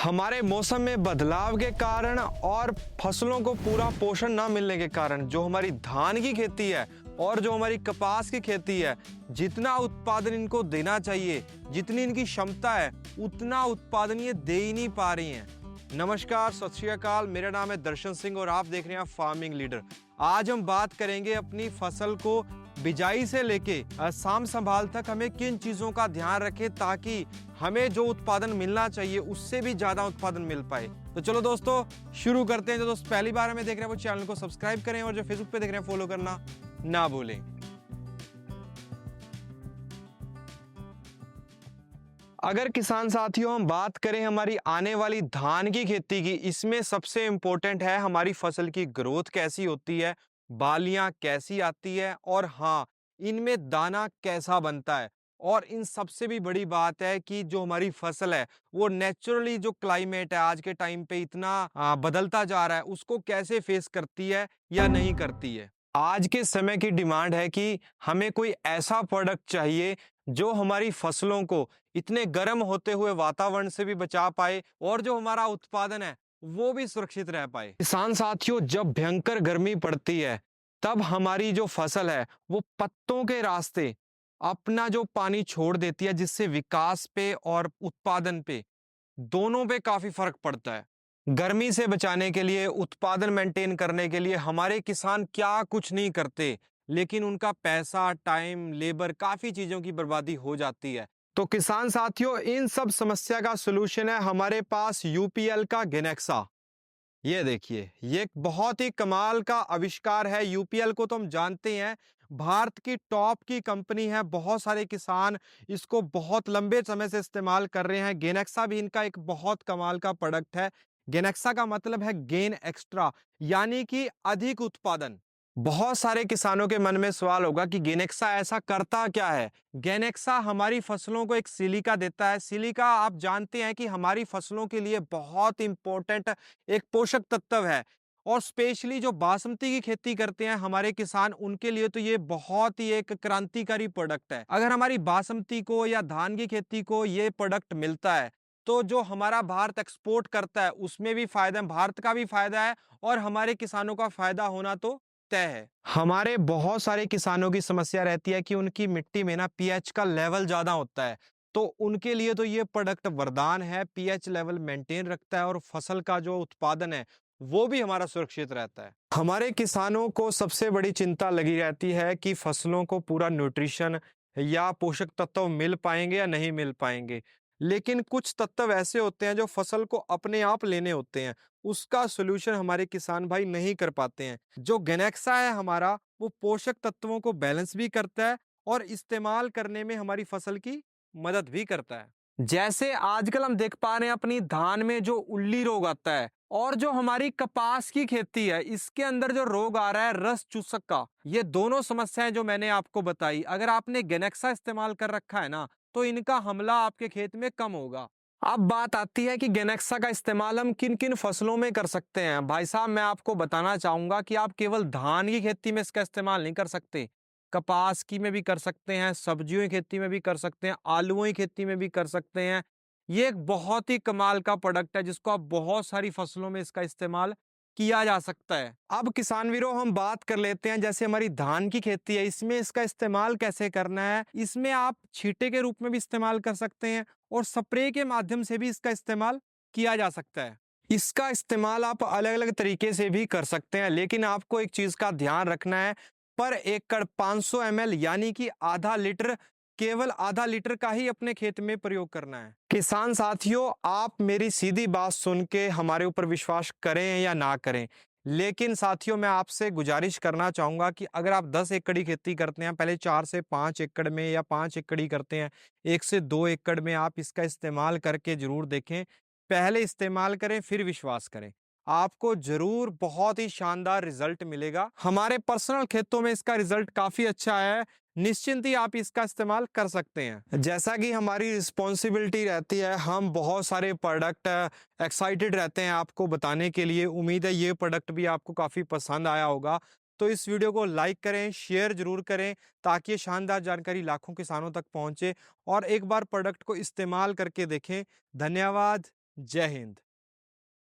हमारे मौसम में बदलाव के कारण और फसलों को पूरा पोषण ना मिलने के कारण जो हमारी धान की खेती है और जो हमारी कपास की खेती है, जितना उत्पादन इनको देना चाहिए, जितनी इनकी क्षमता है, उतना उत्पादन ये दे ही नहीं पा रही हैं। नमस्कार, सत श्री अकाल, मेरा नाम है दर्शन सिंह और आप देख रहे हैं फार्मिंग लीडर। आज हम बात करेंगे अपनी फसल को बिजाई से लेके साम संभाल तक हमें किन चीजों का ध्यान रखें ताकि हमें जो उत्पादन मिलना चाहिए उससे भी ज्यादा उत्पादन मिल पाए। तो चलो दोस्तों शुरू करते हैं। जो दोस्त पहली बार हमें देख रहे हैं वो चैनल को सब्सक्राइब करें और जो फेसबुक पे देख रहे हैं फॉलो करना ना भूलें। अगर किसान साथियों हम बात करें हमारी आने वाली धान की खेती की, इसमें सबसे इंपॉर्टेंट है हमारी फसल की ग्रोथ कैसी होती है, बालियां कैसी आती है और हाँ, इनमें दाना कैसा बनता है। और इन सबसे भी बड़ी बात है कि जो हमारी फसल है वो नेचुरली जो क्लाइमेट है आज के टाइम पे इतना बदलता जा रहा है, उसको कैसे फेस करती है या नहीं करती है। आज के समय की डिमांड है कि हमें कोई ऐसा प्रोडक्ट चाहिए जो हमारी फसलों को इतने गर्म होते हुए वातावरण से भी बचा पाए और जो हमारा उत्पादन है वो भी सुरक्षित रह पाए। किसान साथियों, जब भयंकर गर्मी पड़ती है तब हमारी जो फसल है वो पत्तों के रास्ते अपना जो पानी छोड़ देती है, जिससे विकास पे और उत्पादन पे दोनों पे काफी फर्क पड़ता है। गर्मी से बचाने के लिए, उत्पादन मेंटेन करने के लिए हमारे किसान क्या कुछ नहीं करते, लेकिन उनका पैसा, टाइम, लेबर, काफी चीजों की बर्बादी हो जाती है। तो किसान साथियों, इन सब समस्या का सलूशन है हमारे पास यूपीएल का गेनेक्सा। ये देखिए, ये एक बहुत ही कमाल का आविष्कार है। यूपीएल को तो हम जानते हैं, भारत की टॉप की कंपनी है। बहुत सारे किसान इसको बहुत लंबे समय से इस्तेमाल कर रहे हैं। गेनेक्सा भी इनका एक बहुत कमाल का प्रोडक्ट है। गेनेक्सा का मतलब है गेन एक्स्ट्रा, यानी कि अधिक उत्पादन। बहुत सारे किसानों के मन में सवाल होगा कि गेनेक्सा ऐसा करता क्या है। गेनेक्सा हमारी फसलों को एक सिलिका देता है। सिलिका आप जानते हैं कि हमारी फसलों के लिए बहुत इंपॉर्टेंट एक पोषक तत्व है और स्पेशली जो बासमती की खेती करते हैं हमारे किसान, उनके लिए तो ये बहुत ही एक क्रांतिकारी प्रोडक्ट है। अगर हमारी बासमती को या धान की खेती को ये प्रोडक्ट मिलता है तो जो हमारा भारत एक्सपोर्ट करता है उसमें भी फायदा, भारत का भी फायदा है और हमारे किसानों का फायदा होना तो तय है। हमारे बहुत सारे किसानों की समस्या रहती है कि उनकी मिट्टी में ना पीएच का लेवल ज्यादा होता है, तो उनके लिए तो ये प्रोडक्ट वरदान है। पीएच लेवल मेंटेन रखता है और फसल का जो उत्पादन है वो भी हमारा सुरक्षित रहता है। हमारे किसानों को सबसे बड़ी चिंता लगी रहती है कि फसलों को पूरा न्यूट्रिशन या पोषक तत्व मिल पाएंगे या नहीं मिल पाएंगे। लेकिन कुछ तत्व ऐसे होते हैं जो फसल को अपने आप लेने होते हैं, उसका सोल्यूशन हमारे किसान भाई नहीं कर पाते हैं। जो गेनेक्सा है हमारा, वो पोषक तत्वों को बैलेंस भी करता है और इस्तेमाल करने में हमारी फसल की मदद भी करता है। जैसे आजकल हम देख पा रहे हैं अपनी धान में जो उल्ली रोग आता है और जो हमारी कपास की खेती है इसके अंदर जो रोग आ रहा है रस चूसक का, ये दोनों समस्याएं जो मैंने आपको बताई, अगर आपने गेनेक्सा इस्तेमाल कर रखा है ना तो इनका हमला आपके खेत में कम होगा। अब बात आती है कि गेनेक्सा का इस्तेमाल हम किन किन फसलों में कर सकते हैं। भाई साहब, मैं आपको बताना चाहूंगा कि आप केवल धान की खेती में इसका इस्तेमाल नहीं कर सकते, कपास की में भी कर सकते हैं, सब्जियों की खेती में भी कर सकते हैं, आलूओं की खेती में भी कर सकते हैं। ये एक बहुत ही कमाल का प्रोडक्ट है जिसको आप बहुत सारी फसलों में इसका इस्तेमाल किया जा सकता है। अब किसान वीरों हम बात कर लेते हैं, जैसे हमारी धान की खेती है इसमें इसका इस्तेमाल कैसे करना है। इसमें आप छींटे के रूप में भी इस्तेमाल कर सकते हैं और स्प्रे के माध्यम से भी इसका इस्तेमाल किया जा सकता है। इसका इस्तेमाल आप अलग अलग तरीके से भी कर सकते हैं, लेकिन आपको एक चीज का ध्यान रखना है, पर एकड़ 500 ml यानी कि आधा लीटर, केवल आधा लीटर का ही अपने खेत में प्रयोग करना है। किसान साथियों, आप मेरी सीधी बात सुन के हमारे ऊपर विश्वास करें या ना करें, लेकिन साथियों मैं आपसे गुजारिश करना चाहूंगा कि अगर आप 10 एकड़ की खेती करते हैं, पहले 4 से 5 एकड़ में या 5 एकड़ ही करते हैं, 1 से 2 एकड़ में आप इसका इस्तेमाल करके जरूर देखें। पहले इस्तेमाल करें फिर विश्वास करें, आपको जरूर बहुत ही शानदार रिजल्ट मिलेगा। हमारे पर्सनल खेतों में इसका रिजल्ट काफी अच्छा है, निश्चिंत ही आप इसका इस्तेमाल कर सकते हैं। जैसा कि हमारी रिस्पॉन्सिबिलिटी रहती है, हम बहुत सारे प्रोडक्ट एक्साइटेड रहते हैं आपको बताने के लिए। उम्मीद है ये प्रोडक्ट भी आपको काफी पसंद आया होगा। तो इस वीडियो को लाइक करें, शेयर जरूर करें ताकि ये शानदार जानकारी लाखों किसानों तक पहुंचे और एक बार प्रोडक्ट को इस्तेमाल करके देखें। धन्यवाद। जय हिंद।